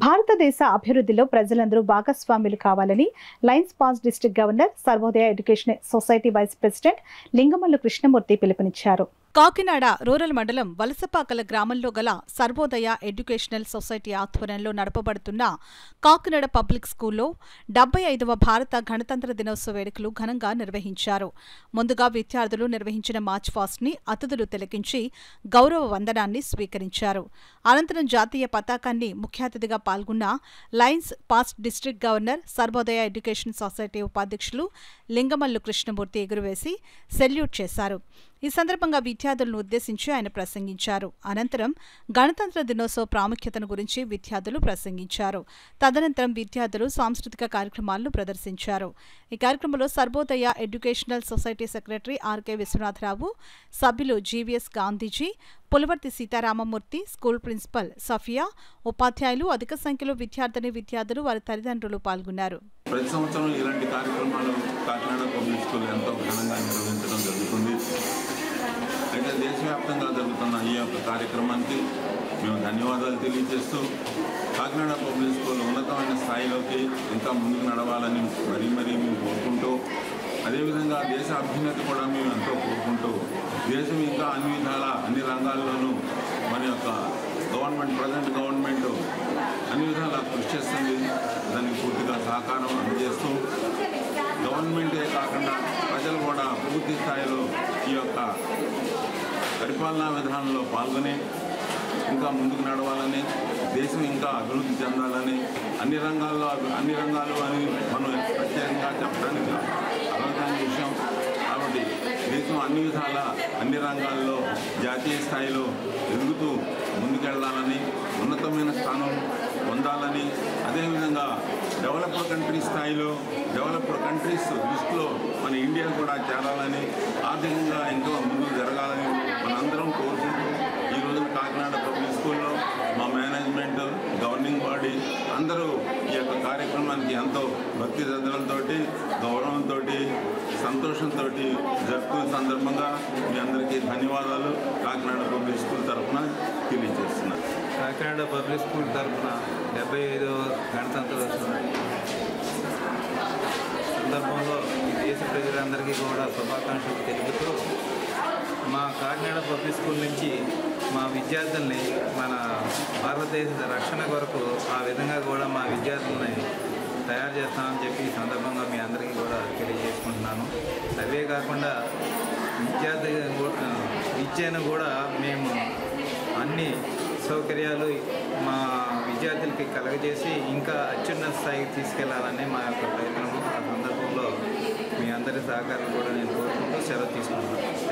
భారతదేశ అభివృద్ధిలో ప్రజలందరూ భాగస్వాములు కావాలని Lions past district governor Sarvodaya education society vice president Lingamallu Krishnamurthy పిలుపునిచ్చారు. కాకినాడ రూరల్ మండలం వలసపాకల గ్రామంలో గల సర్వోదయ ఎడ్యుకేషనల్ సొసైటీ ఆధ్వర్యంలో నడపబడుతున్న కాకినాడ పబ్లిక్ స్కూల్లో 75వ భారత గణతంత్ర దినోత్సవ వేడుకలు ఘనంగా నిర్వహించారు. ముందుగా విద్యార్థులు నిర్వహించిన మార్చ్ పాస్ట్ ని అతిథులు తిలకించి గౌరవ వందనాన్ని స్వీకరించారు. అనంతరం జాతీయ పతాకాన్ని ముఖ్య అతిథిగా పాల్గొన్న Lions past district governor Sarvodaya education society ఉపాధ్యక్షులు లింగమల్లు కృష్ణమూర్తి ఎగురవేసి సెల్యూట్ చేశారు. ఈ సందర్భంగా విద్యార్థులను ఉద్దేశించి ఆయన ప్రసంగించారు. అనంతరం గణతంత్ర దినోత్సవ ప్రాముఖ్యతను గురించి విద్యార్థులు ప్రసంగించారు. తదనంతరం విద్యార్థులు సాంస్కృతిక కార్యక్రమాలను ప్రదర్శించారు. ఈ కార్యక్రమంలో Sarvodaya educational society secretary RK Viswanatharao, సభ్యులు GVS Gandhiji, Pulavarthi Seetharamamurthy, school principal Safia, ఉపాధ్యాయులు, అధిక సంఖ్యలో విద్యార్థులు వారి తల్లిదండ్రులు పాల్గొన్నారు. ప్రతి సంవత్సరం ఇలాంటి కార్యక్రమాలు కాకినాడ పబ్లిక్ స్కూల్ ఎంతో ఘనంగా నిర్వహించడం జరుగుతుంది. అయితే దేశవ్యాప్తంగా జరుగుతున్న ఈ యొక్క కార్యక్రమానికి మేము ధన్యవాదాలు తెలియజేస్తూ కాకినాడ పబ్లిక్ స్కూల్ ఉన్నతమైన స్థాయిలోకి ఇంకా ముందుకు నడవాలని మరీ మేము కోరుకుంటూ, అదేవిధంగా దేశ అభ్యున్నతి కూడా మేము ఎంతో కోరుకుంటూ, దేశం ఇంకా అన్ని రంగాల్లోనూ మన యొక్క ప్రజెంట్ గవర్నమెంట్ అన్ని విధాలా కృషి చేస్తుంది. దానికి పూర్తిగా సహకారం అందజేస్తూ గవర్నమెంటే కాకుండా ప్రజలు కూడా పూర్తి స్థాయిలో ఈ యొక్క పరిపాలనా విధానంలో పాల్గొని ఇంకా ముందుకు నడవాలని, దేశం ఇంకా అభివృద్ధి చెందాలని, అన్ని రంగాలు అని మనం ప్రత్యేకంగా చెప్పడానికి అలవకాని విషయం. కాబట్టి దేశం అన్ని రంగాల్లో జాతీయ స్థాయిలో ఎదుగుతూ ముందుకెళ్లాలని, ఉన్నతమైన స్థానం పొందాలని, అదేవిధంగా డెవలప్డ్ కంట్రీస్ స్థాయిలో డెవలప్డ్ కంట్రీస్ దృష్టిలో మన ఇండియా కూడా చేరాలని, ఆర్థికంగా ఇంకా ముందుకు జరగాలని మనందరం కోరుకుంటూ ఈరోజు కాకినాడ పబ్లిక్ స్కూల్లో మా మేనేజ్మెంట్, గవర్నింగ్ బాడీ అందరూ ఈ యొక్క కార్యక్రమానికి ఎంతో భక్తి శ్రద్ధలతో, గౌరవంతో, సంతోషంతో జరుపుకునే సందర్భంగా మీ అందరికీ ధన్యవాదాలు కాకినాడ పబ్లిక్ స్కూల్ తరఫున తెలియజేస్తున్నారు. కాకినాడ పబ్లిక్ స్కూల్ తరఫున 75వ గణతంత్ర సందర్భంలో ఈ దేశ ప్రజలందరికీ కూడా శుభాకాంక్షలు తెలుపుతూ, మా కాకినాడ పబ్లిక్ స్కూల్ నుంచి మా విద్యార్థుల్ని మన భారతదేశ రక్షణ కొరకు ఆ విధంగా కూడా మా విద్యార్థుల్ని తయారు చేస్తామని చెప్పి ఈ సందర్భంగా మీ అందరికీ కూడా తెలియజేసుకుంటున్నాను. అవే కాకుండా విద్యను కూడా మేము అన్ని సౌకర్యాలు మా విద్యార్థులకి కలగజేసి ఇంకా అత్యున్నత స్థాయికి తీసుకెళ్లాలని మా యొక్క ప్రయత్నము. ఆ సందర్భంలో మీ అందరి సహకారం కూడా నేను కోరుకుంటూ సెలవు తీసుకుంటున్నాను.